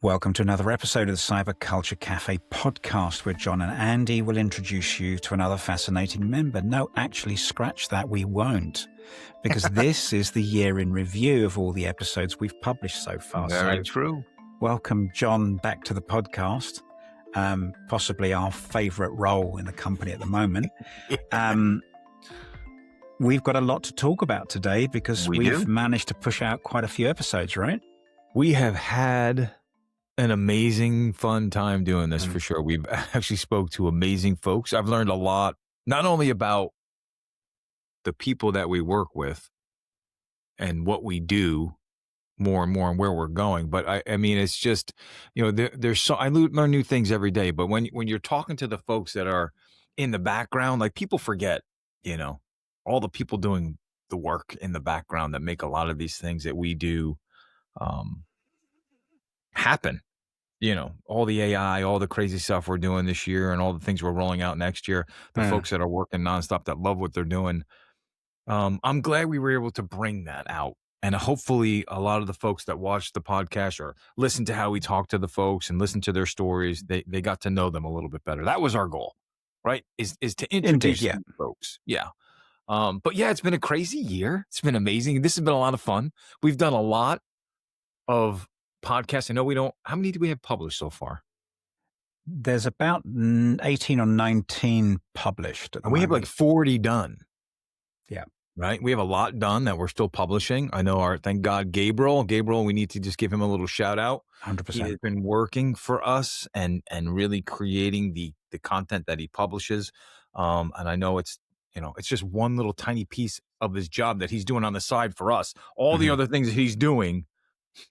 Welcome to another episode of the Cyber Culture Cafe podcast, where John and Andy will introduce you to another fascinating member. No, actually, scratch that, we won't, because this is the year in review of all the episodes we've published so far. Very true. Welcome, John, back to the podcast. Possibly our favorite role in the company at the moment. We've got a lot to talk about today because we've managed to push out quite a few episodes, right? We have had an amazing, fun time doing this for sure. We've actually spoke to amazing folks. I've learned a lot, not only about the people that we work with and what we do more and more and where we're going, but I mean, it's just, you know, there's so I learn new things every day. But when you're talking to the folks that are in the background, like people forget, you know, all the people doing the work in the background that make a lot of these things that we do happen. You know, all the AI, all the crazy stuff we're doing this year and all the things we're rolling out next year, the folks that are working nonstop that love what they're doing. I'm glad we were able to bring that out. And hopefully a lot of the folks that watch the podcast or listen to how we talk to the folks and listen to their stories, they got to know them a little bit better. That was our goal, right? Is to introduce them to folks. Yeah. But yeah, it's been a crazy year. It's been amazing. This has been a lot of fun. We've done a lot of podcasts. I know how many do we have published so far? There's about 18 or 19 published. And we have like 40 done. Yeah. Right. We have a lot done that we're still publishing. I know thank God, Gabriel, we need to just give him a little shout out. 100%. He has been working for us and really creating the content that he publishes. And I know it's just one little tiny piece of his job that he's doing on the side for us. All the other things that he's doing,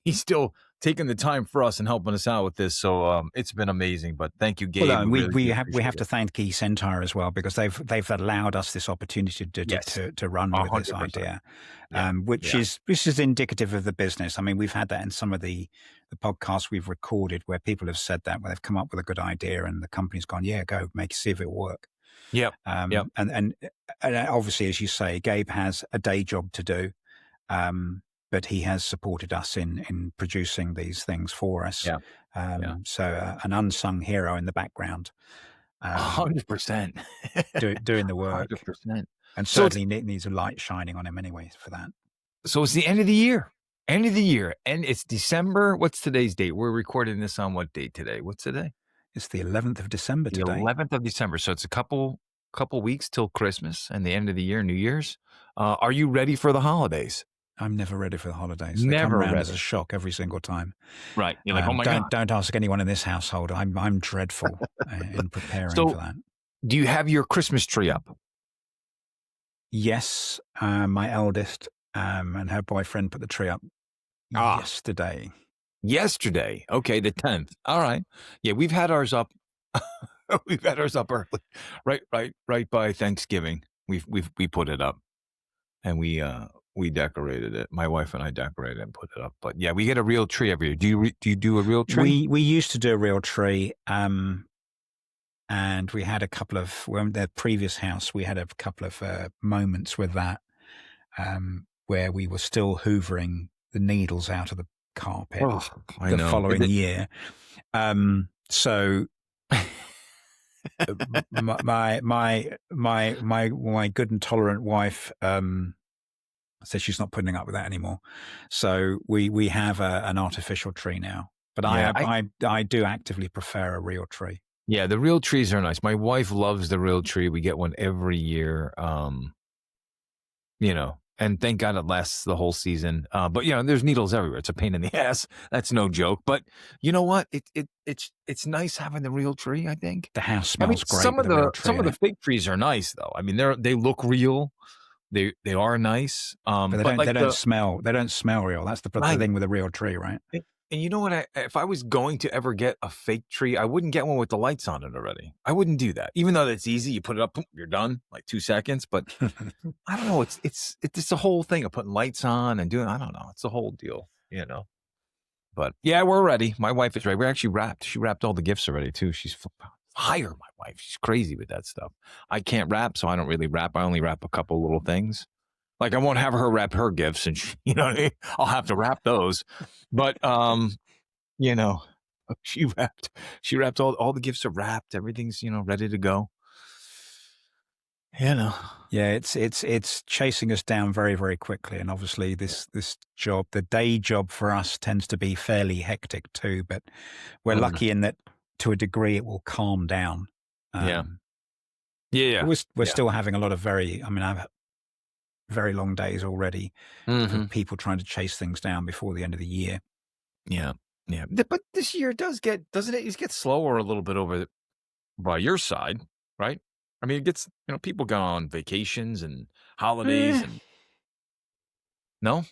he's still taking the time for us and helping us out with this. So it's been amazing. But thank you, Gabe. Well, we have to thank Key Centaur as well, because they've allowed us this opportunity to run with 100%. This idea, which is indicative of the business. I mean, we've had that in some of the podcasts we've recorded where people have said that, where they've come up with a good idea and the company's gone, go see if it work. Yep. And obviously, as you say, Gabe has a day job to do. But he has supported us in producing these things for us. So an unsung hero in the background. 100%. Doing the work. 100%. And certainly needs a light shining on him anyway for that. So it's the end of the year. And it's December. What's today's date? We're recording this on what date today? What's today? It's the 11th of December today. The 11th of December. So it's a couple weeks till Christmas and the end of the year, New Year's. Are you ready for the holidays? I'm never ready for the holidays. Never they come around ready. as a shock every single time. Right. You're like, oh my God. Don't ask anyone in this household. I'm dreadful in preparing for that. Do you have your Christmas tree up? Yes. My eldest and her boyfriend put the tree up yesterday. Yesterday. Okay. The 10th. All right. Yeah. We've had ours up. We've had ours up early. Right by Thanksgiving. We put it up and we decorated it. My wife and I decorated it and put it up. But yeah, we get a real tree every year. Do you do a real tree? We used to do a real tree. And we had a couple of, the previous house, we had a couple of moments with that where we were still hoovering the needles out of the carpet following year. So my good and tolerant wife says she's not putting up with that anymore. So we have an artificial tree now. But I do actively prefer a real tree. Yeah, the real trees are nice. My wife loves the real tree. We get one every year. And thank God it lasts the whole season. But there's needles everywhere. It's a pain in the ass. That's no joke. But you know what? It's nice having the real tree, I think. The house smells great. Some of the fake trees are nice though. I mean, they look real. They are nice. But they don't smell. They don't smell real. That's the thing with a real tree, right? And you know what? If I was going to ever get a fake tree, I wouldn't get one with the lights on it already. I wouldn't do that. Even though that's easy, you put it up, boom, you're done, like 2 seconds. But I don't know. It's the whole thing of putting lights on and doing. I don't know. It's a whole deal, But yeah, we're ready. My wife is ready. We're actually wrapped. She wrapped all the gifts already too. She's fire. My wife. She's crazy with that stuff. I can't wrap, so I don't really wrap. I only wrap a couple little things. Like I won't have her wrap her gifts, and she, I'll have to wrap those. But She wrapped all the gifts are wrapped. Everything's, ready to go. You know. Yeah, it's chasing us down very, very quickly, and obviously this job, the day job for us, tends to be fairly hectic too. But we're Mm, lucky in that, to a degree, it will calm down. yeah. Um, Yeah, but yeah. we're Yeah. still having a lot of I've had very long days already for Mhm. people trying to chase things down before the end of the year. Yeah. Yeah. But this year doesn't it? It gets slower a little bit by your side, right? I mean, it gets, people go on vacations and holidays Eh, and no?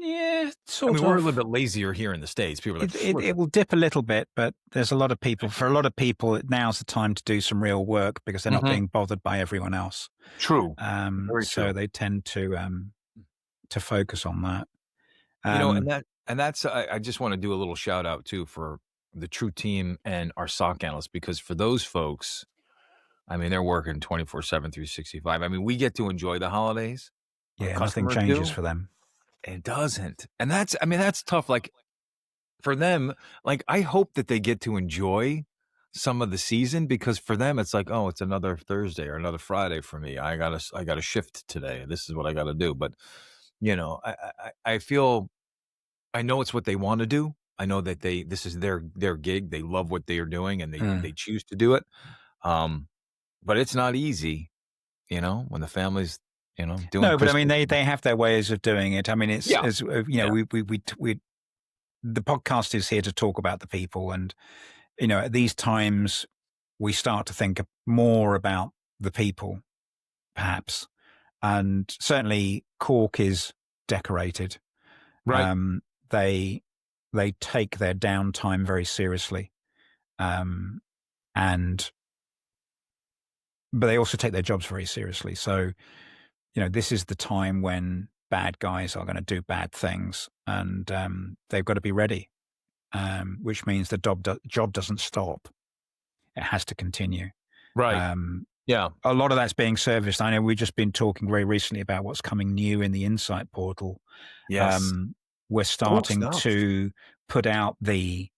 yeah, I sort mean, we're a little of. bit lazier here in the States. People are like, It will dip a little bit, but there's a lot of people. For a lot of people, now's the time to do some real work because they're not Mhm. being bothered by everyone else. True. Very So true. they tend to focus on that. And Um, that's I just wanna do a little shout out too for the True Team and our SOC analysts because for those folks, I mean, they're working 24/7, 365. I mean, we get to enjoy the holidays. Our yeah, nothing customers changes do. for them. It doesn't. And that's tough. Like, for them, like, I hope that they get to enjoy some of the season because for them, it's like, "Oh, it's another Thursday or another Friday for me. I gotta shift today. This is what I gotta do." But, I feel I know it's what they wanna do. I know that this is their gig. They love what they are doing, and they Mm. choose to do it. Um, but it's not easy, when the family's, doing No, but I mean, Christmas. they have their ways of doing it. I mean, it's Yeah, as yeah. we the podcast is here to talk about the people, and at these times we start to think more about the people, perhaps. And certainly Cork is decorated. Right, Um, they they take their downtime very seriously, um, and but they also take their jobs very seriously. So this is the time when bad guys are going to do bad things, and they've got to be ready. Which means the job doesn't stop; it has to continue. right. Um, Yeah. a lot of that's being serviced. I know we've just been talking very recently about what's coming new in the Insight portal. Yes. Um, we're Cool starting stuff. to put out the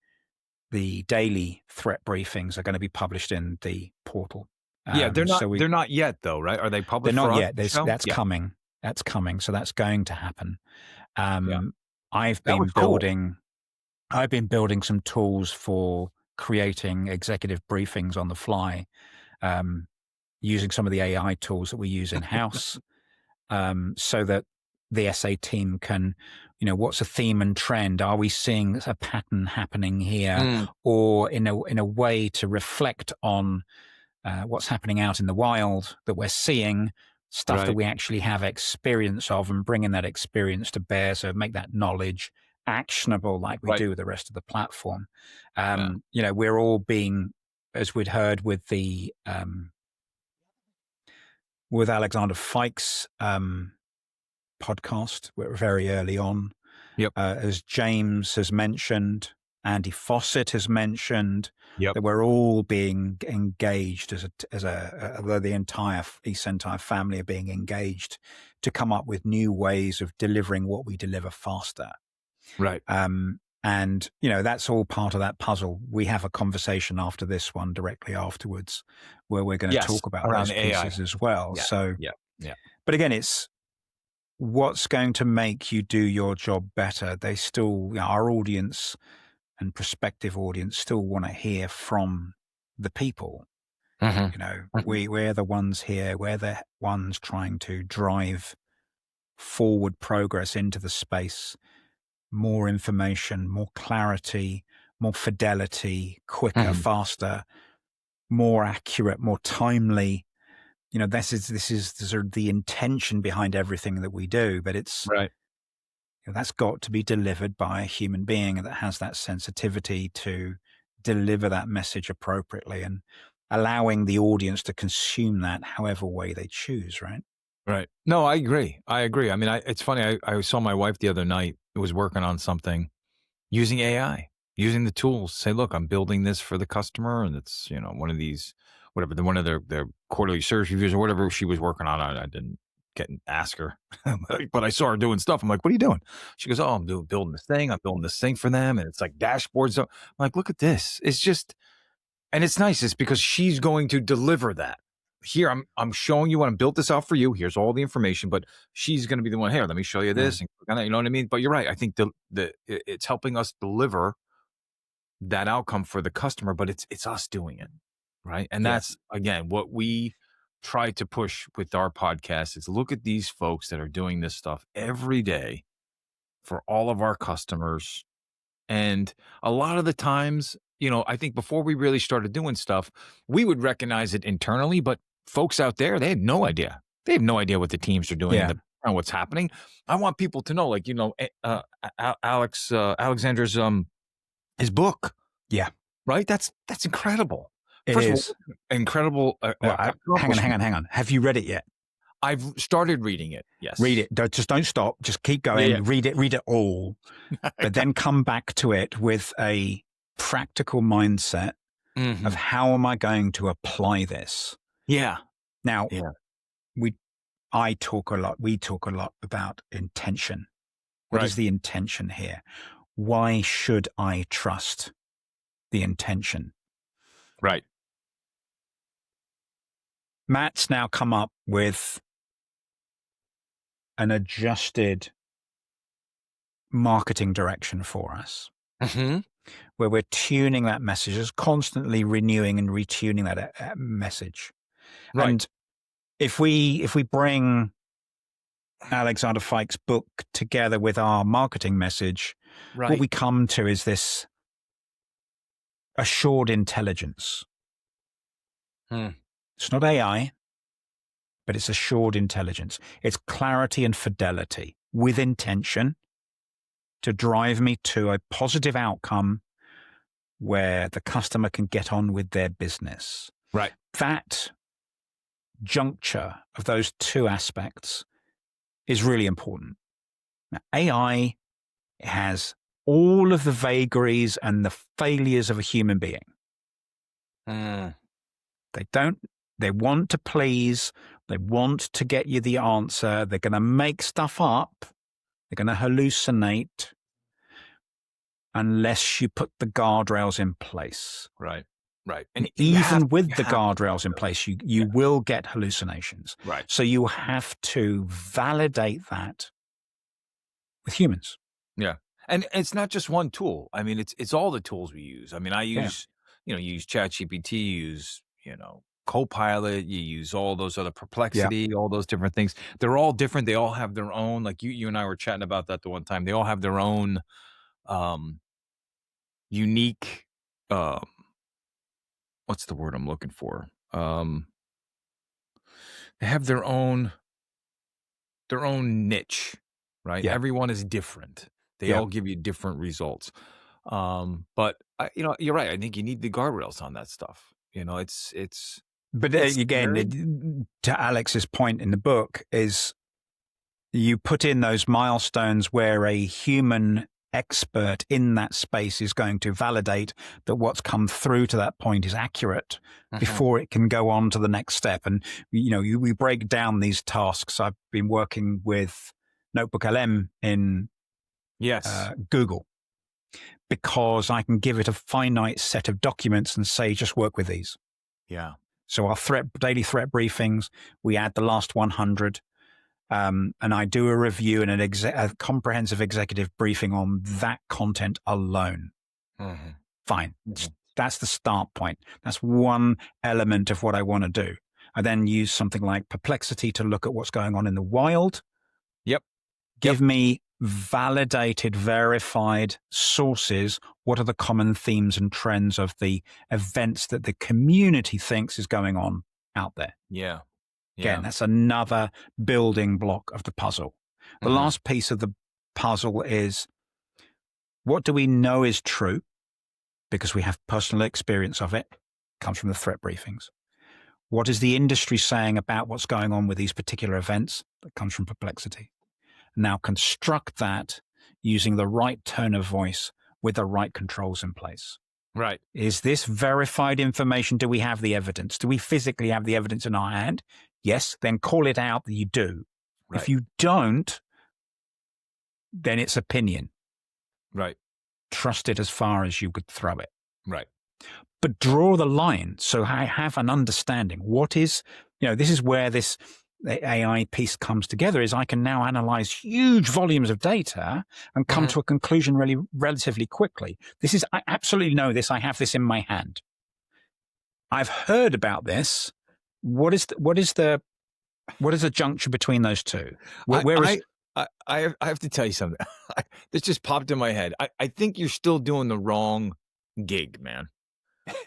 daily threat briefings are going to be published in the portal. Yeah, they're not So they're not yet though, right? Are they they're published not for us yet. to show? That's Yeah, coming. That's coming. So that's going to happen. yeah. Um, I've That was been cool. building. I've been building some tools for creating executive briefings on the fly, um, using some of the AI tools that we use in house, so that the SA team can, what's a theme and trend? Are we seeing a pattern happening here, Mm, or in a way to reflect on what's happening out in the wild that we're seeing, stuff that right, we actually have experience of, and bringing that experience to bear, so make that knowledge actionable, like we right. do with the rest of the platform. Yeah. We're all being, as we'd heard with Alexander Fike's podcast. We're very early on. Yep, As James has mentioned, Andy Fawcett has mentioned, yep. that we're all being engaged the entire entire family are being engaged to come up with new ways of delivering what we deliver faster. Right. And that's all part of that puzzle. We have a conversation after this one directly afterwards where we're going to Yes, talk about around those the AI. pieces as well. Yeah, So, yeah, yeah. but again, it's what's going to make you do your job better. They still, our audience and prospective audience still want to hear from the people. Mhm, mhm. We're the ones here. We're the ones trying to drive forward progress into the space. More information, more clarity, more fidelity, quicker, Mhm. faster, more accurate, more timely. This is sort of the intention behind everything that we do, but Right. that's got to be delivered by a human being that has that sensitivity to deliver that message appropriately, and allowing the audience to consume that however way they choose, right? Right. No, I agree. I agree. I mean, it's funny. I saw my wife the other night who was working on something using AI, using the tools. Say, look, I'm building this for the customer, and it's one of these, whatever, one of their quarterly service reviews or whatever she was working on. I didn't ask her, but I saw her doing stuff. I'm like, what are you doing? She goes, oh, I'm building this thing. I'm building this thing for them. And it's like dashboards. So I'm like, look at this. It's just, and it's nice. It's because she's going to deliver that. Here, I'm showing you what I built this out for you. Here's all the information, but she's going to be the one. Here, let me show you this. And you know what I mean? But you're right. I think it's helping us deliver that outcome for the customer, but it's us doing it, right? And that's, again, what we try to push with our podcast is look at these folks that are doing this stuff every day for all of our customers. And a lot of the times, I think before we really started doing stuff, we would recognize it internally, but folks out there, they had no idea. They have no idea what the teams are doing and what's happening. I want people to know, like, Alexander's his book. Yeah. Right? That's incredible. First of all, incredible. Hang on. Have you read it yet? I've started reading it. Yes. Read it. Just don't stop. Just keep going. Yeah. Read it all. But then come back to it with a practical mindset of how am I going to apply this? Yeah. Now, we talk a lot about intention. What is the intention here? Why should I trust the intention? Right. Matt's now come up with an adjusted marketing direction for us, where we're tuning that message, just constantly renewing and retuning that message. Right. And if we bring Alexander Fike's book together with our marketing message, what we come to is this assured intelligence. It's not AI, but it's assured intelligence. It's clarity and fidelity with intention to drive me to a positive outcome where the customer can get on with their business. Right. That juncture of those two aspects is really important. Now, AI has all of the vagaries and the failures of a human being. They want to please. They want to get you the answer. They're going to make stuff up. They're going to hallucinate unless you put the guardrails in place. Right. And even with the guardrails in place, you will get hallucinations. Right. So you have to validate that with humans. Yeah. And it's not just one tool. I mean, it's all the tools we use. I mean, I use, you use ChatGPT, you use, Copilot, you use all those other Perplexity, all those different things. They're all different. They all have their own, like you and I were chatting about that the one time. They all have their own unique, what's the word I'm looking for? They have their own niche, right? Yeah. Everyone is different. They all give you different results. But you're right. I think you need the guardrails on that stuff. But again, to Alex's point in the book is you put in those milestones where a human expert in that space is going to validate that what's come through to that point is accurate before it can go on to the next step. And, we break down these tasks. I've been working with Notebook LM in Google because I can give it a finite set of documents and say, just work with these. Yeah. So our daily threat briefings, we add the last 100, and I do a review and a comprehensive executive briefing on that content alone. Fine. That's the start point. That's one element of what I want to do. I then use something like Perplexity to look at what's going on in the wild. Give me validated, verified sources. What are the common themes and trends of the events that the community thinks is going on out there? Yeah. Again, that's another building block of the puzzle. The last piece of the puzzle is, what do we know is true? Because we have personal experience of it. Comes from the threat briefings. What is the industry saying about what's going on with these particular events? That comes from Perplexity. Now construct that using the right tone of voice with the right controls in place. Right. Is this verified information? Do we have the evidence? Do we physically have the evidence in our hand? Yes. Then call it out that you do. Right. If you don't, then it's opinion. Right. Trust it as far as you could throw it. Right. But draw the line so I have an understanding. What is, this is where this AI piece comes together, is I can now analyze huge volumes of data and come to a conclusion relatively quickly. I absolutely know this. I have this in my hand. I've heard about this. What is the juncture between those two? I have to tell you something. This just popped in my head. I think you're still doing the wrong gig, man.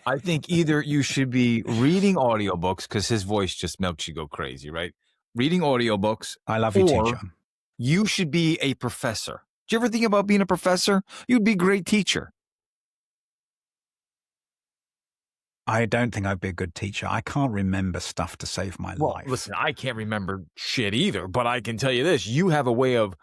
I think either you should be reading audiobooks, because his voice just makes you go crazy, right? Reading audiobooks. I love you too, John. You should be a professor. Do you ever think about being a professor? You'd be a great teacher. I don't think I'd be a good teacher. I can't remember stuff to save my life. Listen, I can't remember shit either, but I can tell you this. You have a way of,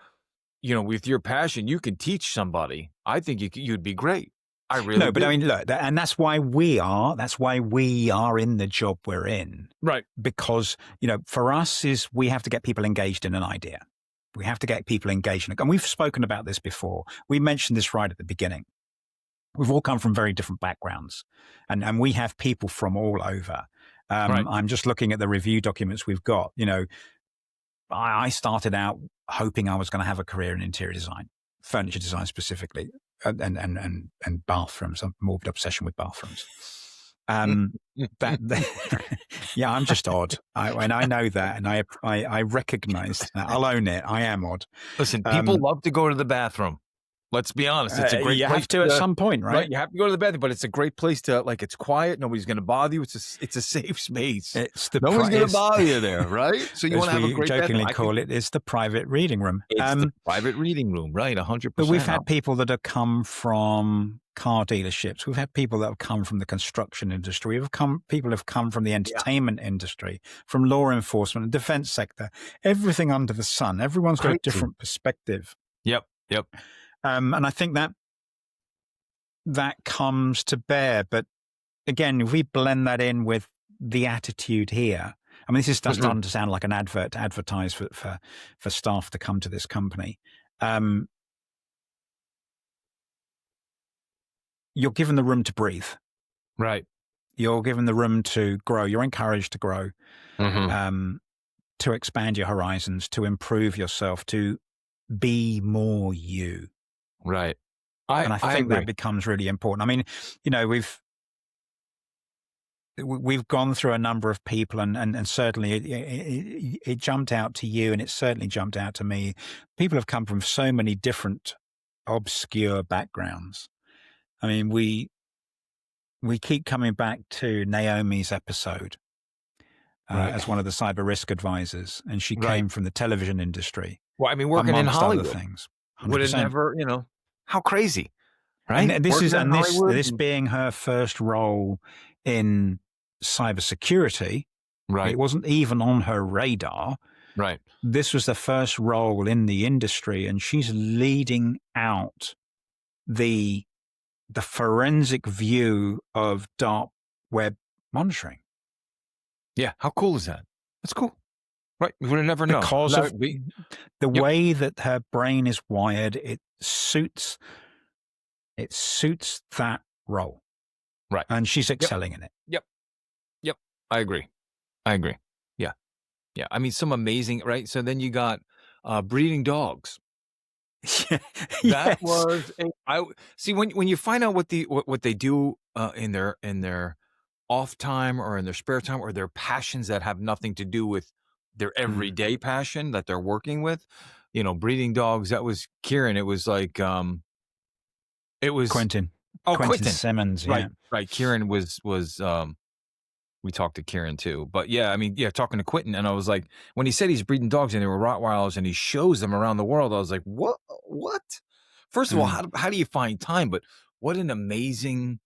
with your passion, you can teach somebody. I think you'd be great. I really No, but I mean, look, and that's why we are in the job we're in. Right. Because, for us we have to get people engaged in an idea. We have to get people engaged. And we've spoken about this before. We mentioned this right at the beginning. We've all come from very different backgrounds, and we have people from all over. Right. I'm just looking at the review documents we've got. I started out hoping I was going to have a career in interior design, furniture design specifically, and bathrooms. I'm morbid obsession with bathrooms. Yeah, I'm just odd. And I know that, and I recognize that. I'll own it. I am odd. Listen, people love to go to the bathroom. Let's be honest. It's a great place have to at some point, right? You have to go to the bathroom, but it's a great place to, it's quiet. Nobody's going to bother you. It's a safe space. No one's going to bother you there, right? So you want to have a great jokingly bathroom. It's the private reading room. It's the private reading room, right? 100%. But we've had people that have come from car dealerships. We've had people that have come from the construction industry. People have come from the entertainment industry, from law enforcement and defense sector, everything under the sun. Everyone's got a different perspective. Yep. And I think that comes to bear. But again, if we blend that in with the attitude here, I mean, this is starting to sound like an advert to advertise for staff to come to this company. You're given the room to breathe. Right. You're given the room to grow. You're encouraged to grow, to expand your horizons, to improve yourself, to be more you. Right. And I think that becomes really important. I mean, we've gone through a number of people, and certainly it jumped out to you, and it certainly jumped out to me. People have come from so many different obscure backgrounds. I mean, we keep coming back to Naomi's episode as one of the cyber risk advisors, and she came from the television industry. Well, I mean, working in Hollywood, other things, would have never, how crazy, right? And this being her first role in cybersecurity, right? It wasn't even on her radar, right? This was the first role in the industry, and she's leading out the forensic view of dark web monitoring. Yeah, how cool is that? That's cool. Right, we would have never known. Because of the way that her brain is wired, it suits that role. Right. And she's excelling in it. Yep. I agree. Yeah. I mean, some amazing, right? So then you got breeding dogs. That was see when you find out what they do in their off time or in their spare time, or their passions that have nothing to do with their everyday passion that they're working with, breeding dogs. That was Kieran. It was like, it was Quentin. Oh, Quentin Simmons. Yeah. Right. Kieran was, we talked to Kieran too, but talking to Quentin, and I was like, when he said he's breeding dogs and they were Rottweilers and he shows them around the world, I was like, what? First of all, how do you find time? But what an amazing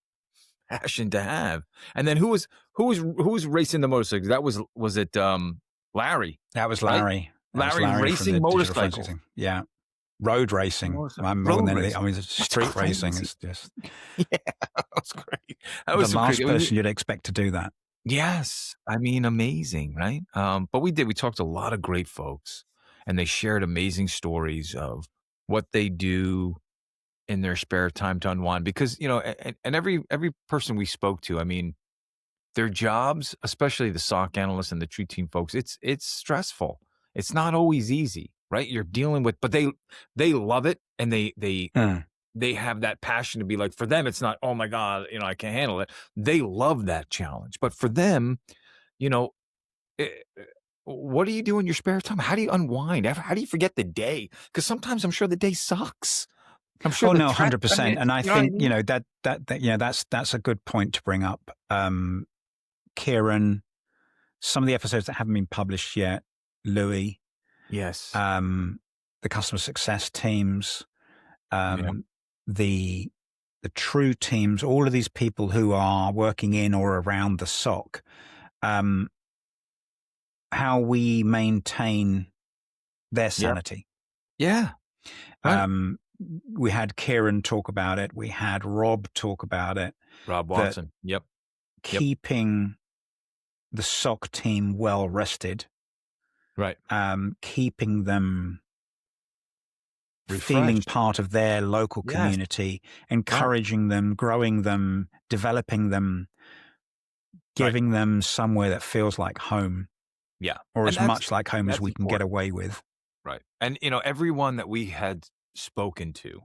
passion to have. And then who was racing the motorcycles? That was it Larry? That was Larry. Right? Larry racing motorcycles. Yeah. Road racing. More than anything. I mean, street racing is just. Yeah, that's great. That was the last person you'd expect to do that. Yes. I mean, amazing, right? But we talked to a lot of great folks. and they shared amazing stories of what they do in their spare time to unwind. Because, and every person we spoke to, I mean, their jobs, especially the SOC analysts and the true team folks, it's stressful. It's not always easy, right? You're dealing with, but they love it, and they have that passion to be like, for them, it's not, oh my God, I can't handle it. They love that challenge. But for them, you know, eh, eh, what do you do in your spare time? How do you unwind? How do you forget the day? Because sometimes I'm sure the day sucks. I'm sure Oh the no, track. I mean, 100%. And I you know what I think, mean? that's a good point to bring up. Kieran, some of the episodes that haven't been published yet, Louis, Yes. the customer success teams, Yeah. the true teams, all of these people who are working in or around the SOC, how we maintain their sanity. Yeah. Right. We had Kieran talk about it. We had Rob talk about it. Rob That Watson. Yep. keeping the SOC team well rested, Right. keeping them feeling Refreshed. part of their local Yes. community, encouraging them, growing them, developing them, giving them somewhere that feels like home. Yeah. Or And as much like home as that's we can get important. away with. Right. And everyone that we had spoken to,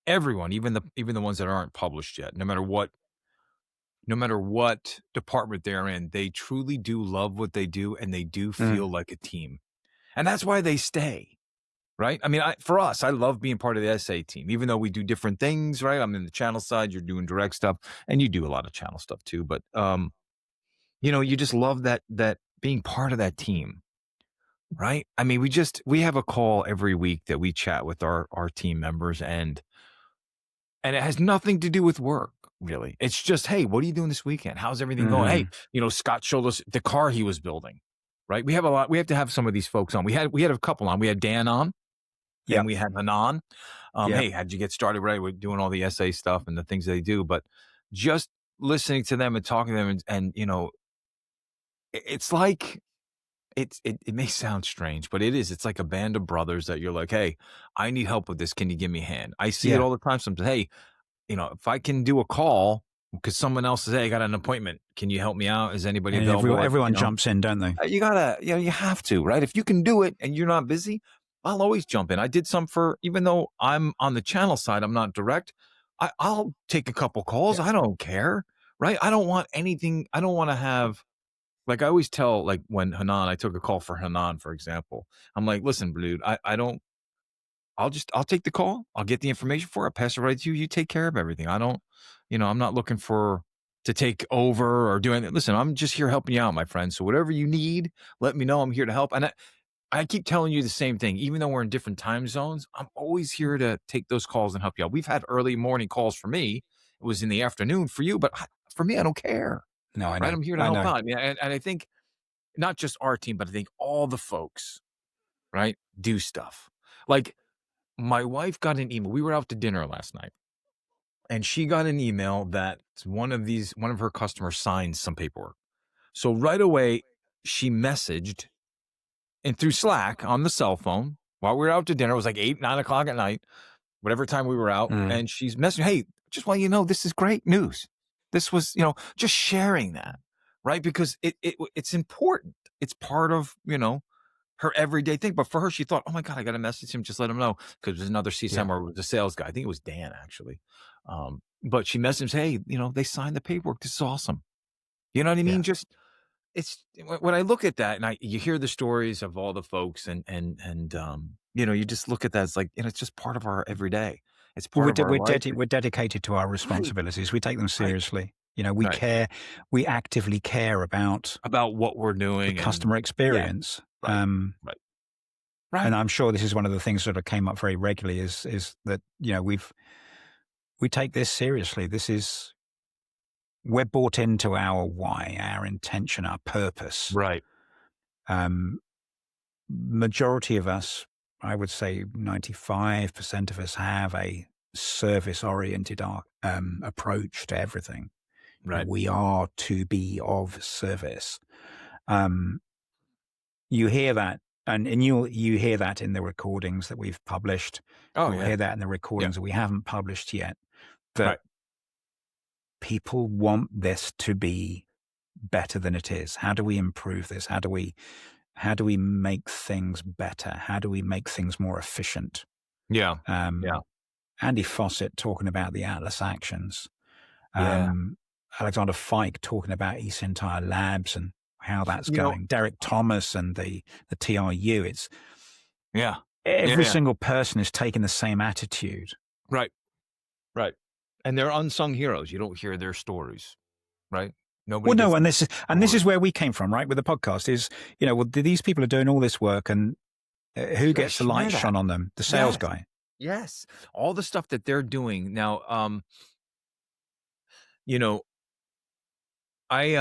everyone, even the ones that aren't published yet, no matter what department they're in, they truly do love what they do, and they do feel like a team. And that's why they stay. Right. I mean, for us, I love being part of the SA team, even though we do different things. Right. I'm in the channel side. You're doing direct stuff, and you do a lot of channel stuff too. But, you just love that being part of that team. Right. I mean, we have a call every week that we chat with our team members, and it has nothing to do with work, really. It's just, hey, what are you doing this weekend? How's everything going? Hey, Scott showed us the car he was building. Right. We have to have some of these folks on. We had a couple on. We had Dan on. And we had Hanan. Hey, how'd you get started? Right, we're doing all the SA stuff and the things they do, but just listening to them and talking to them, and it's like it may sound strange, but it is. It's like a band of brothers that you're like, hey, I need help with this. Can you give me a hand? I see it all the time. Sometimes, hey, if I can do a call because someone else says, hey, I got an appointment. Can you help me out? Is anybody And available? everyone jumps in, don't they? You gotta, you have to, right? If you can do it and you're not busy, I'll always jump in. I did some even though I'm on the channel side, I'm not direct. I'll take a couple calls. I don't care, right? I don't want anything. I don't want to have, like I always tell, like when I took a call for Hanan, for example. I'm like, listen, dude, I'll take the call. I'll get the information for it. I'll pass it right to you. You take care of everything. I don't, I'm not looking to take over or do anything. Listen, I'm just here helping you out, my friend. So whatever you need, let me know. I'm here to help. And I keep telling you the same thing, even though we're in different time zones. I'm always here to take those calls and help you out. We've had early morning calls for me. It was in the afternoon for you, but for me, I don't care. No, I know. Right? I'm here to help out. I mean, and I think not just our team, but I think all the folks, right, do stuff. Like my wife got an email. We were out to dinner last night, and she got an email that one of her customers signed some paperwork. So right away, she messaged and through Slack on the cell phone while we were out to dinner. It was like 8, 9 o'clock at night, whatever time we were out. And she's messaging, hey, just want you to know, this is great news. This was, just sharing that, right? Because it's important. It's part of, her everyday thing. But for her, she thought, oh my God, I got to message him. Just let him know. Because there's another CSM or the sales guy. I think it was Dan, actually. But she messaged him, hey, they signed the paperwork. This is awesome. You know what I mean? Just, it's when I look at that and you hear the stories of all the folks and you just look at that. It's like, it's just part of our everyday. It's part of our life. We're dedicated to our responsibilities. We take them seriously. We care. We actively care about what we're doing, the customer experience. Right. And I'm sure this is one of the things that came up very regularly is that, we take this seriously. We're bought into our why, our intention, our purpose. Right. Majority of us, I would say 95% of us have a service-oriented approach to everything. Right. We are to be of service. You hear that and you hear that in the recordings that we've published. Oh, You'll yeah. hear that in the Yeah. recordings that we haven't published yet, that Right. people want this to be better than it is. How do we improve this? How do we make things better? How do we make things more efficient? Yeah. Yeah. Andy Fawcett talking about the Atlas actions. Yeah. Alexander Fike talking about eCentire Labs and how that's You know, going. Derek Thomas and the TRU. It's yeah. every Yeah. single person is taking the same attitude. Right. Right. And they're unsung heroes. You don't hear their stories, right? Nobody Well, no, gets and the this is story. where we came from, right? With the podcast is, well, these people are doing all this work, and who Gotta gets the share light that. shone on them? The sales Yes. guy. Yes. All the stuff that they're doing now. You know, I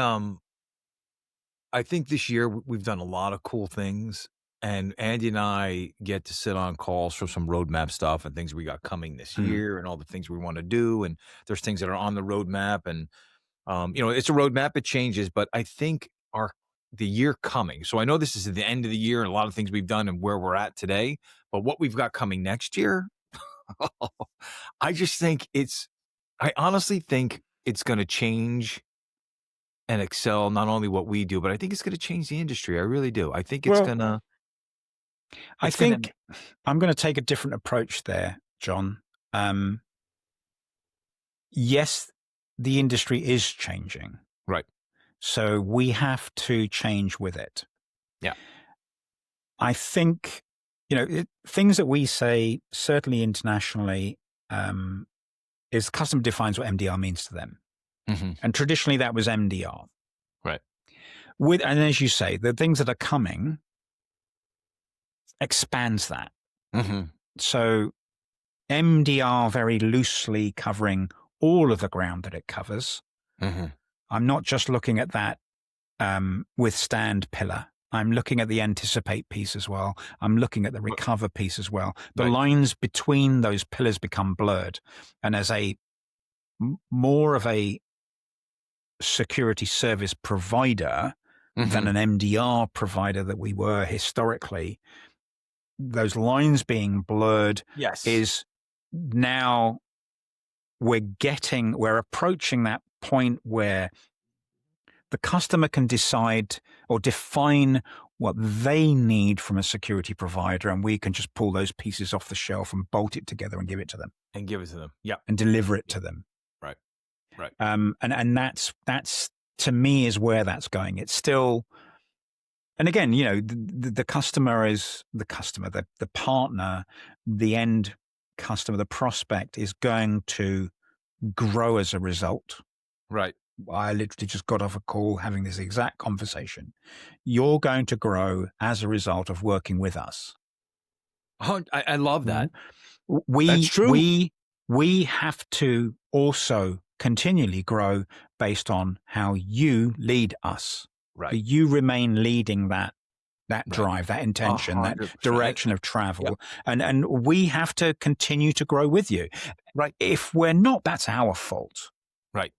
I think this year we've done a lot of cool things, and Andy and I get to sit on calls for some roadmap stuff and things we got coming this Mm. year and all the things we want to do. And there's things that are on the roadmap, and it's a roadmap, it changes, but I think the year coming. So I know this is at the end of the year and a lot of things we've done and where we're at today, but what we've got coming next year, I just think I honestly think it's going to change and excel not only what we do, but I think it's going to change the industry. I really do. I think Well, I it's going to, think I'm going to take a different approach there, John. Yes, the industry is changing. right. So we have to change with it. Yeah. I think, things that we say, certainly internationally, is customer defines what MDR means to them. Mm-hmm. And traditionally that was MDR. Right. And as you say, the things that are coming expands that. Mm-hmm. So MDR very loosely covering all of the ground that it covers. Mm-hmm. I'm not just looking at that withstand pillar. I'm looking at the anticipate piece as well. I'm looking at the recover piece as well. The lines between those pillars become blurred. And as more of a security service provider than an MDR provider that we were historically, those lines being blurred is now we're approaching that point where the customer can decide or define what they need from a security provider, and we can just pull those pieces off the shelf and bolt it together and give it to them. Yeah. And deliver it to them. Right. Right. And that's to me is where that's going. It's still, and again, the customer is the customer, the partner, the end customer, the prospect is going to grow as a result. Right. I literally just got off a call having this exact conversation. You're going to grow as a result of working with us. Oh, I love that. That's true. We have to also continually grow based on how you lead us. Right. You remain leading that drive, that intention, 100%. that direction of travel. Yep. And we have to continue to grow with you. Right. If we're not, that's our fault. Right.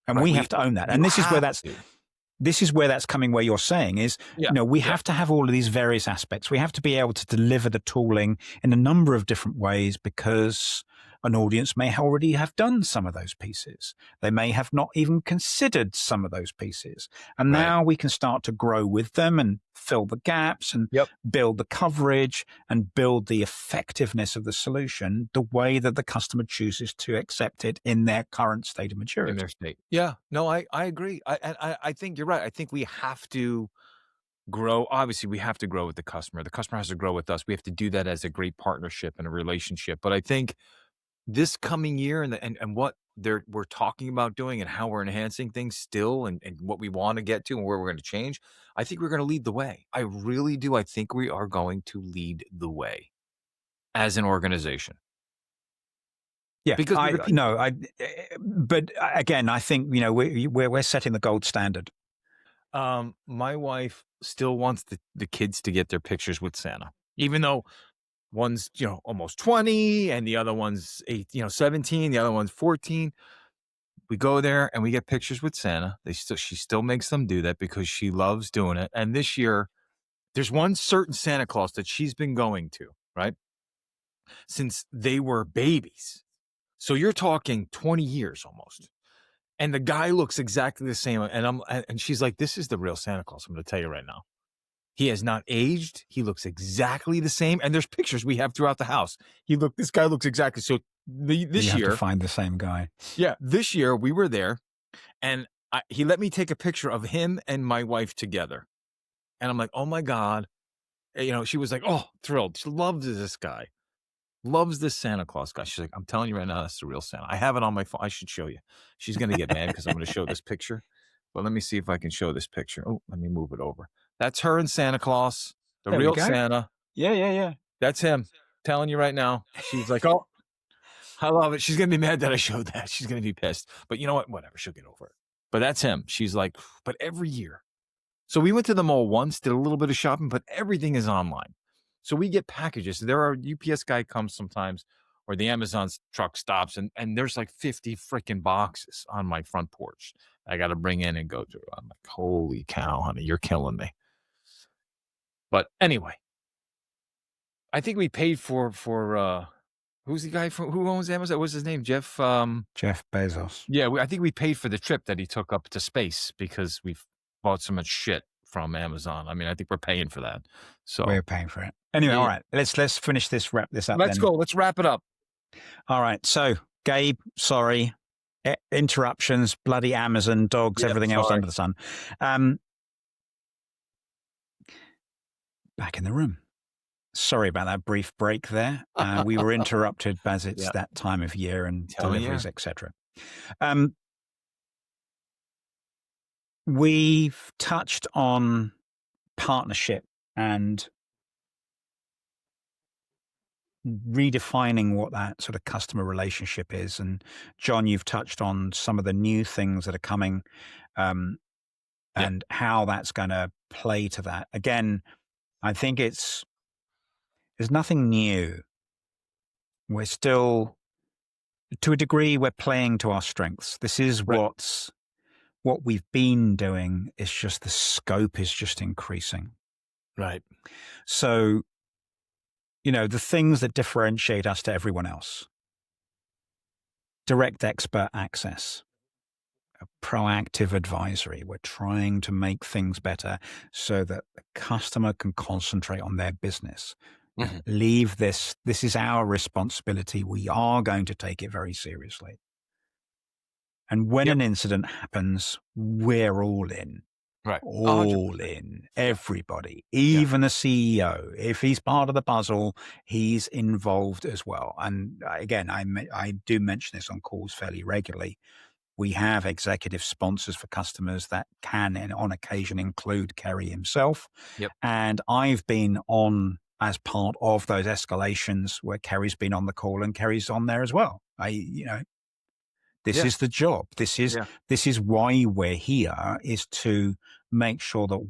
And we have to own that. And this is where that's coming, where you're saying is, we have to have all of these various aspects. We have to be able to deliver the tooling in a number of different ways because an audience may already have done some of those pieces. They may have not even considered some of those pieces. And now we can start to grow with them and fill the gaps and build the coverage and build the effectiveness of the solution the way that the customer chooses to accept it in their current state of maturity. In their state. Yeah. No, I agree. I think you're right. I think we have to grow. Obviously, we have to grow with the customer. The customer has to grow with us. We have to do that as a great partnership and a relationship. But I think this coming year and what we're talking about doing and how we're enhancing things still and what we want to get to and where we're going to change, I think we're going to lead the way. I really do. I think we are going to lead the way as an organization. Yeah, but again, I think, we're setting the gold standard. My wife still wants the kids to get their pictures with Santa, even though one's, almost 20 and the other one's 17, the other one's 14. We go there and we get pictures with Santa. She still makes them do that because she loves doing it. And this year There's one certain Santa Claus that she's been going to, right? Since they were babies. So you're talking 20 years almost. And the guy looks exactly the same. And she's like, this is the real Santa Claus. I'm going to tell you right now. He has not aged. He looks exactly the same. And there's pictures we have throughout the house. This guy looks exactly. So this year. You have to find the same guy. Yeah. This year we were there and he let me take a picture of him and my wife together. And I'm like, oh my God. She was like, oh, thrilled. She loves this guy. Loves this Santa Claus guy. She's like, I'm telling you right now, that's the real Santa. I have it on my phone. I should show you. She's going to get mad because I'm going to show this picture. But let me see if I can show this picture. Oh, let me move it over. That's her and Santa Claus, the real Santa. Yeah. That's him. Telling you right now. She's like, oh, I love it. She's going to be mad that I showed that. She's going to be pissed. But you know what? Whatever. She'll get over it. But that's him. She's like, but every year. So we went to the mall once, did a little bit of shopping, but everything is online. So we get packages. There are UPS guy comes sometimes, or the Amazon truck stops, and there's like 50 freaking boxes on my front porch. I got to bring in and go through. I'm like, holy cow, honey, you're killing me. But anyway, I think we paid for who's the guy who owns Amazon? What's his name? Jeff Bezos. Yeah, I think we paid for the trip that he took up to space because we've bought so much shit from Amazon. I mean, I think we're paying for that. So we're paying for it. Anyway, all right. Let's finish this. Wrap this up. Let's go. Let's wrap it up. All right. So, Gabe, sorry, interruptions, bloody Amazon, dogs, everything else under the sun. Back in the room. Sorry about that brief break there. We were interrupted as it's that time of year and deliveries, etc. We've touched on partnership and redefining what that sort of customer relationship is. And John, you've touched on some of the new things that are coming and how that's going to play to that. Again, I think there's nothing new. We're still, to a degree, we're playing to our strengths. This is what we've been doing. Is just the scope is just increasing. Right. So, the things that differentiate us to everyone else: direct expert access, proactive advisory. We're trying to make things better so that the customer can concentrate on their business. Mm-hmm. Leave this is our responsibility. We are going to take it very seriously. And when an incident happens, we're all in. Right. All 100%. In. Everybody. Even the CEO. If he's part of the puzzle, he's involved as well. And again, I do mention this on calls fairly regularly. We have executive sponsors for customers that can, on occasion, include Kerry himself. Yep. And I've been on as part of those escalations where Kerry's been on the call and Kerry's on there as well. This is the job. This is why we're here, is to make sure that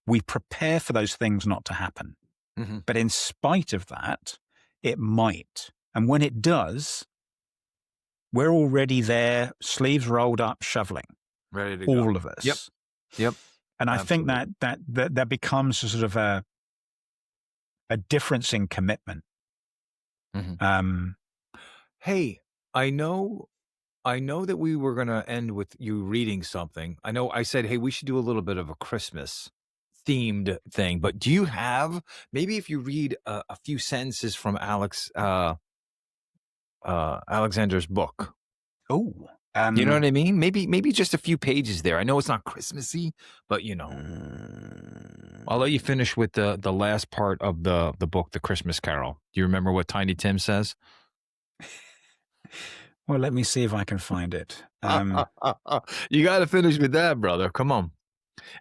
we prepare for those things not to happen. Mm-hmm. But in spite of that, it might. And when it does, we're already there, sleeves rolled up, shoveling. Ready to go. All go. of us. Yep. And I think that becomes a sort of a difference in commitment. Mm-hmm. Hey, I know that we were going to end with you reading something. I know I said, hey, we should do a little bit of a Christmas themed thing, but do you have, maybe if you read a few sentences from Alexander's book? Oh, you know what I mean? Maybe just a few pages there. I know it's not Christmassy, but I'll let you finish with the last part of the book, The Christmas Carol. Do you remember what Tiny Tim says? Well, let me see if I can find it. You got to finish with that, brother. Come on.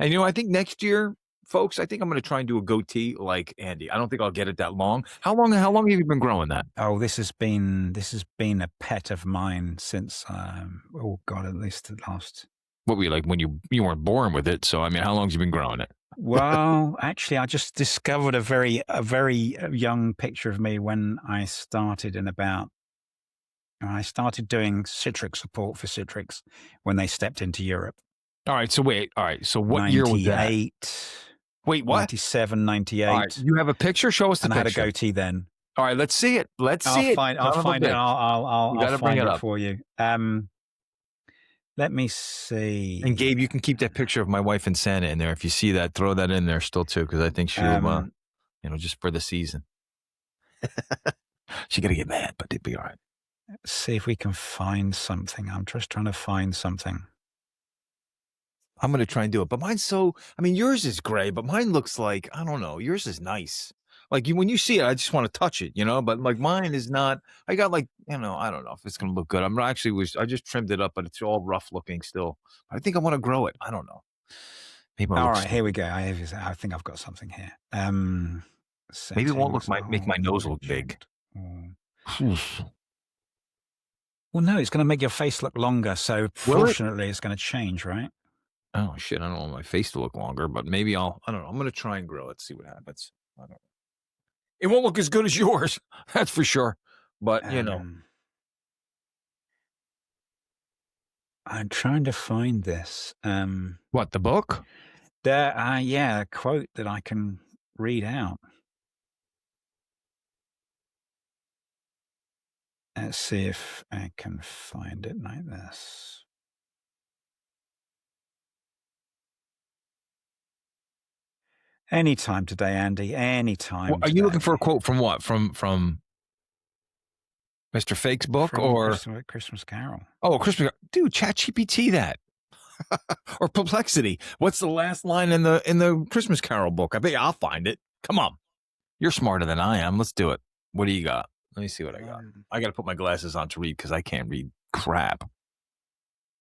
And I think next year, folks, I think I'm going to try and do a goatee like Andy. I don't think I'll get it that long. How long have you been growing that? Oh, this has been a pet of mine since at least the last. What were you like when you weren't born with it? So I mean, how long have you been growing it? Well, actually, I just discovered a very young picture of me when I started doing Citrix support for Citrix when they stepped into Europe. All right. So wait. All right. So what year was that? 98. Wait, what? 97, 98. All right, you have a picture? Show us the picture. And I had a goatee then. All right, let's see it. I'll find it. I'll find it for you. Let me see. And Gabe, you can keep that picture of my wife and Santa in there. If you see that, throw that in there still too, because I think she'll, just for the season. She's gonna get mad, but it'd be all right. Let's see if we can find something. I'm just trying to find something. I'm gonna try and do it, but mine's yours is gray, but mine looks like, I don't know. Yours is nice. Like when you see it, I just want to touch it, but like mine is not. I got I don't know if it's going to look good. I just trimmed it up, but it's all rough looking still. I think I want to grow it. I don't know. Maybe all right, here we go. I think I've got something here. Maybe it won't make my nose look big. Well, no, it's going to make your face look longer. So fortunately, it's going to change, right? Oh shit! I don't want my face to look longer, but maybe I don't know. I'm going to try and grow it, see what happens. I don't know. It won't look as good as yours, that's for sure. But I'm trying to find this. What, the book? A quote that I can read out. Let's see if I can find it like this. Anytime today, Andy. Anytime. Well, are you looking for a quote from what? From Mr. Fake's book or Christmas Carol? Oh, Christmas, dude! ChatGPT that, or Perplexity. What's the last line in the Christmas Carol book? I bet I'll find it. Come on, you're smarter than I am. Let's do it. What do you got? Let me see what I got. I got to put my glasses on to read because I can't read crap.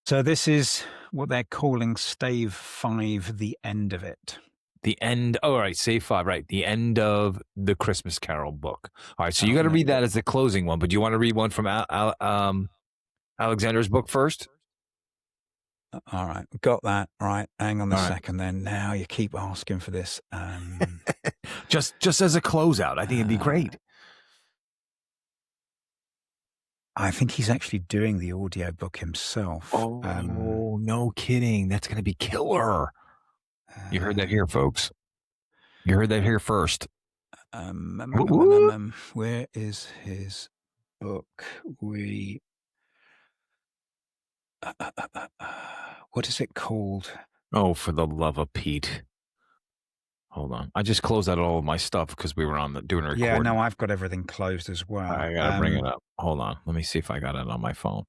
So this is what they're calling Stave 5, the end of it. The end. Oh, all right. Save 5. Right. The end of the Christmas Carol book. All right. So you got to read that as the closing one, but do you want to read one from Alexander's book first? All right. Got that. All right. Hang on a second then. Now you keep asking for this. Just as a closeout. I think it'd be great. I think he's actually doing the audio book himself. Oh, no kidding. That's going to be killer. You heard that here, folks. You heard that here first. Where is his book? What is it called? Oh, for the love of Pete. Hold on. I just closed out all of my stuff because we were doing a recording. Yeah, no, I've got everything closed as well. I got to bring it up. Hold on. Let me see if I got it on my phone.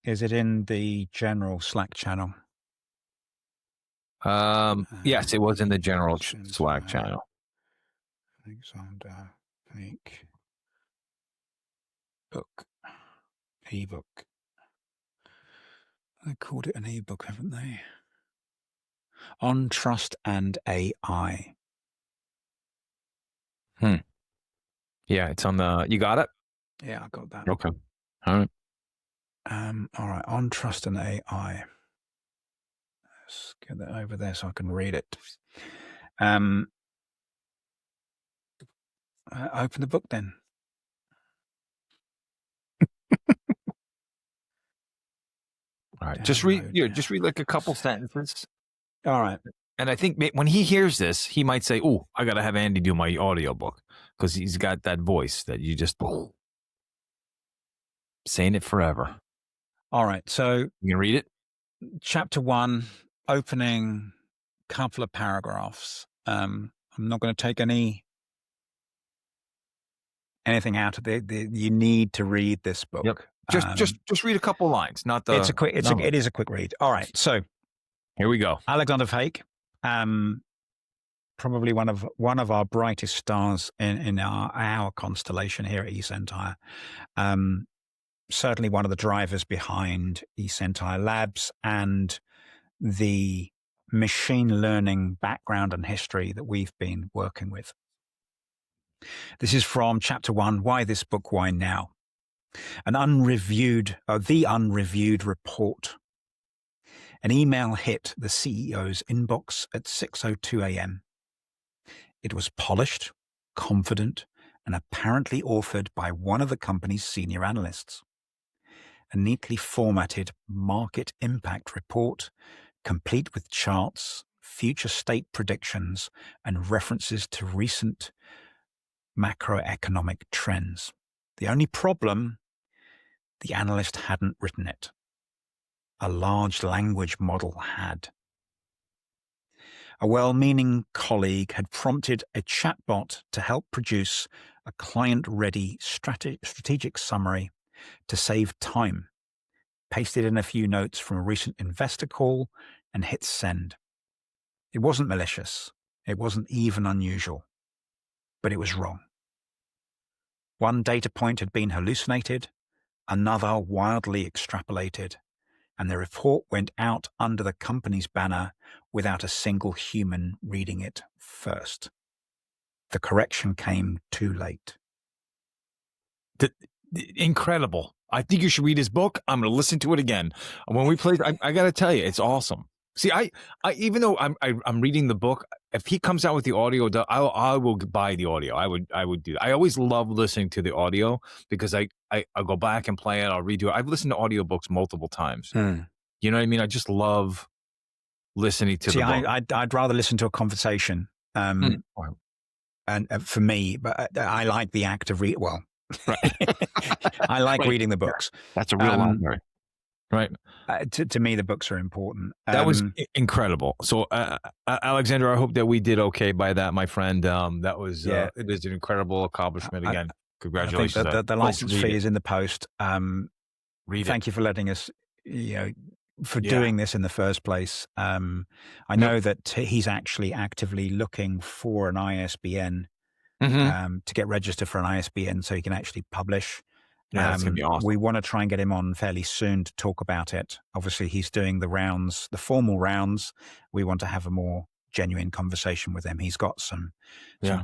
Is it in the general Slack channel? Yes, it was in the general Slack channel. Alexander Fake book, ebook. They called it an ebook, haven't they? On Trust and AI. Yeah, it's on the. You got it? Yeah, I got that. Okay. All right. All right. On Trust and AI. Let's get that over there so I can read it. Open the book then. All right. Just read like a couple sentences. All right. And I think when he hears this, he might say, "Oh, I got to have Andy do my audiobook," because he's got that voice that you just saying it forever. All right. So you can read it. Chapter 1, opening couple of paragraphs. I'm not going to take anything out of it. You need to read this book. Yep. Just read a couple lines. Not the. It is a quick read. All right. So here we go. Alexander Fake. Probably one of our brightest stars in our constellation here at eCentire. Certainly one of the drivers behind eCentire Labs and the machine learning background and history that we've been working with. This is from Chapter 1, Why This Book, Why Now? The unreviewed report. An email hit the CEO's inbox at 6:02 a.m. It was polished, confident, and apparently authored by one of the company's senior analysts. A neatly formatted market impact report, complete with charts, future state predictions and references to recent macroeconomic trends. The only problem, the analyst hadn't written it. A large language model had. A well-meaning colleague had prompted a chatbot to help produce a client-ready strategic summary to save time, pasted in a few notes from a recent investor call, and hit send. It wasn't malicious. It wasn't even unusual. But it was wrong. One data point had been hallucinated, another wildly extrapolated, and the report went out under the company's banner without a single human reading it first. The correction came too late. Incredible. I think you should read his book. I'm going to listen to it again. When we play, I got to tell you, it's awesome. See, I even though I'm reading the book, if he comes out with the audio, I will buy the audio. I would do that. I always love listening to the audio because I'll go back and play it. I'll redo it. I've listened to audiobooks multiple times. You know what I mean? I just love listening to the book. I'd rather listen to a conversation. And for me, but I like the act of read. Well, I like reading the books. That's a real library. Right. To me, the books are important. That was incredible. So, Alexander, I hope that we did okay by that, my friend. That was it is an incredible accomplishment. Again, congratulations. The license fee is in the post. Thank you for letting us, for doing this in the first place. I know that he's actually actively looking for an ISBN to get registered for an ISBN so he can actually publish. Yeah, that's going to be awesome. We want to try and get him on fairly soon to talk about it. Obviously, he's doing the rounds, the formal rounds. We want to have a more genuine conversation with him. He's got some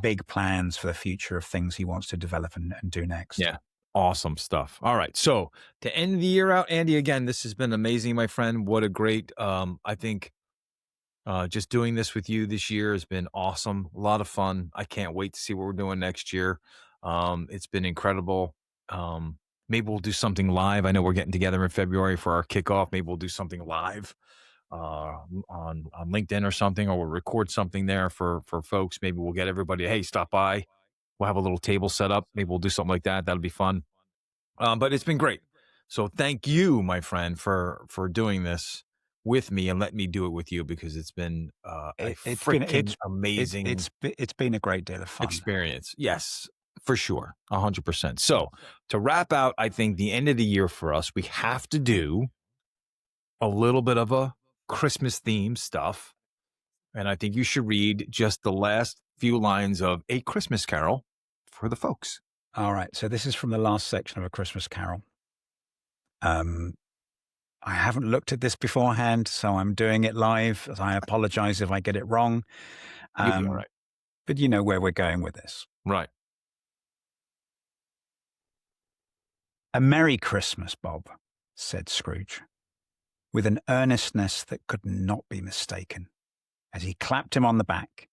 big plans for the future of things he wants to develop and do next. Yeah, awesome stuff. All right, so to end the year out, Andy, again, this has been amazing, my friend. What a great, I think, just doing this with you this year has been awesome. A lot of fun. I can't wait to see what we're doing next year. It's been incredible. Maybe we'll do something live. I know we're getting together in February for our kickoff. Maybe we'll do something live on LinkedIn or something, or we'll record something there for folks. Maybe we'll get everybody, hey, stop by. We'll have a little table set up. Maybe we'll do something like that. That'll be fun. But it's been great. So thank you, my friend, for doing this with me and let me do it with you, because it's been amazing. It's been a great deal of fun experience. Yes. For sure, 100%. So to wrap out, I think the end of the year for us, we have to do a little bit of a Christmas theme stuff. And I think you should read just the last few lines of A Christmas Carol for the folks. All right. So this is from the last section of A Christmas Carol. I haven't looked at this beforehand, so I'm doing it live. I apologize if I get it wrong. You'll be all right. But you know where we're going with this. Right. A Merry Christmas, Bob, said Scrooge, with an earnestness that could not be mistaken, as he clapped him on the back.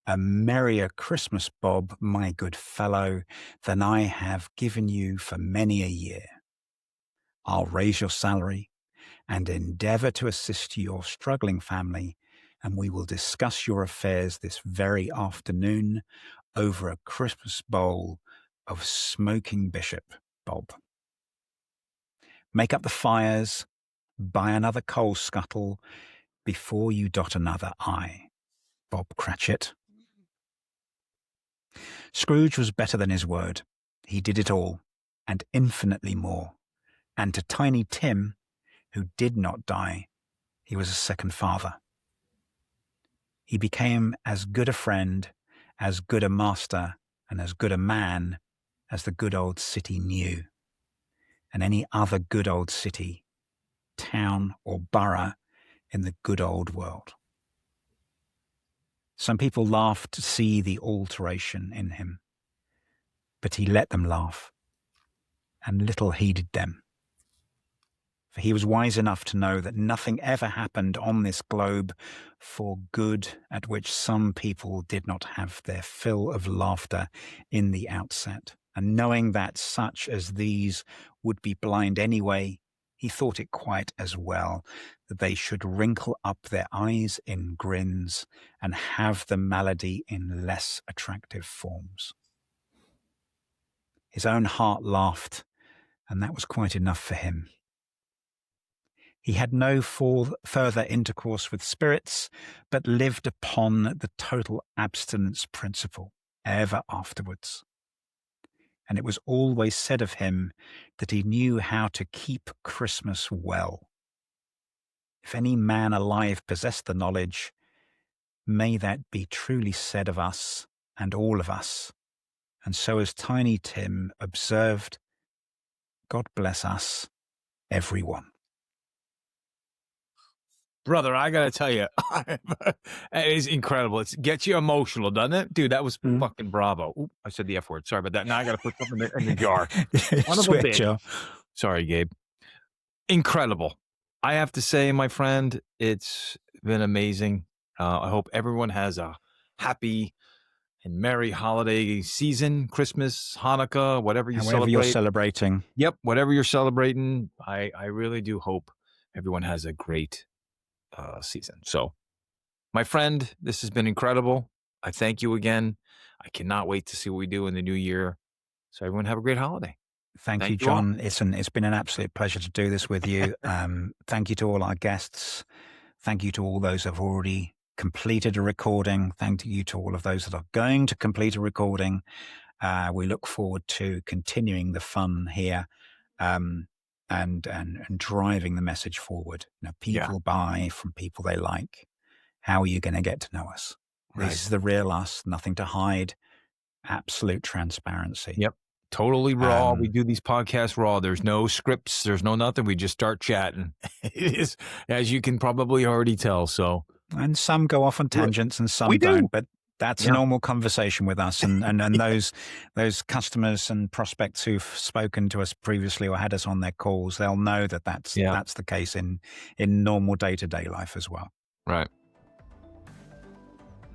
A merrier Christmas, Bob, my good fellow, than I have given you for many a year. I'll raise your salary and endeavor to assist your struggling family, and we will discuss your affairs this very afternoon over a Christmas bowl of smoking bishop, Bob. Make up the fires, buy another coal scuttle before you dot another I, Bob Cratchit. Scrooge was better than his word. He did it all, and infinitely more. And to Tiny Tim, who did not die, he was a second father. He became as good a friend, as good a master, and as good a man as the good old city knew, and any other good old city, town, or borough in the good old world. Some people laughed to see the alteration in him, but he let them laugh, and little heeded them. For he was wise enough to know that nothing ever happened on this globe for good at which some people did not have their fill of laughter in the outset. And knowing that such as these would be blind anyway, he thought it quite as well that they should wrinkle up their eyes in grins and have the malady in less attractive forms. His own heart laughed, and that was quite enough for him. He had no further intercourse with spirits, but lived upon the total abstinence principle ever afterwards. And it was always said of him that he knew how to keep Christmas well. If any man alive possessed the knowledge, may that be truly said of us and all of us. And so as Tiny Tim observed, God bless us, everyone. Brother, I got to tell you, it is incredible. It gets you emotional, doesn't it? Dude, that was fucking bravo. Oop, I said the F word. Sorry about that. Now I got to put something in the jar. Sorry, Gabe. Incredible. I have to say, my friend, it's been amazing. I hope everyone has a happy and merry holiday season, Christmas, Hanukkah, whatever you celebrate. You're celebrating. Yep, whatever you're celebrating. I really do hope everyone has a great season. So, my friend, this has been incredible. I thank you again. I cannot wait to see what we do in the new year. So everyone have a great holiday. Thank you, John. It's been an absolute pleasure to do this with you. Thank you to all our guests. Thank you to all those who have already completed a recording. Thank you to all of those that are going to complete a recording. We look forward to continuing the fun here. And driving the message forward. People buy from people they like. How are you going to get to know us? Right. This is the real us, nothing to hide, absolute transparency. Yep. Totally raw. We do these podcasts raw. There's no scripts. There's no nothing. We just start chatting. It is, as you can probably already tell. So, and some go off on tangents and some don't, but that's a normal conversation with us. And those customers and prospects who've spoken to us previously or had us on their calls, they'll know that that's the case in normal day-to-day life as well. Right.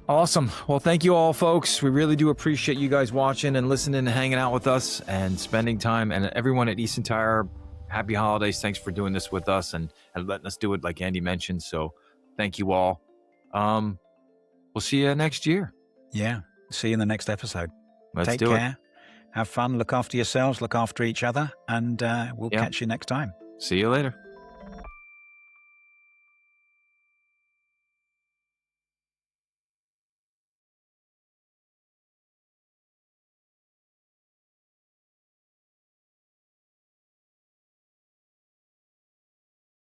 Awesome. Well, thank you all, folks. We really do appreciate you guys watching and listening and hanging out with us and spending time. And everyone at Easton Tire, happy holidays. Thanks for doing this with us and letting us do it like Andy mentioned. So thank you all. We'll see you next year. Yeah. See you in the next episode. Take care. Have fun. Look after yourselves. Look after each other. And we'll catch you next time. See you later.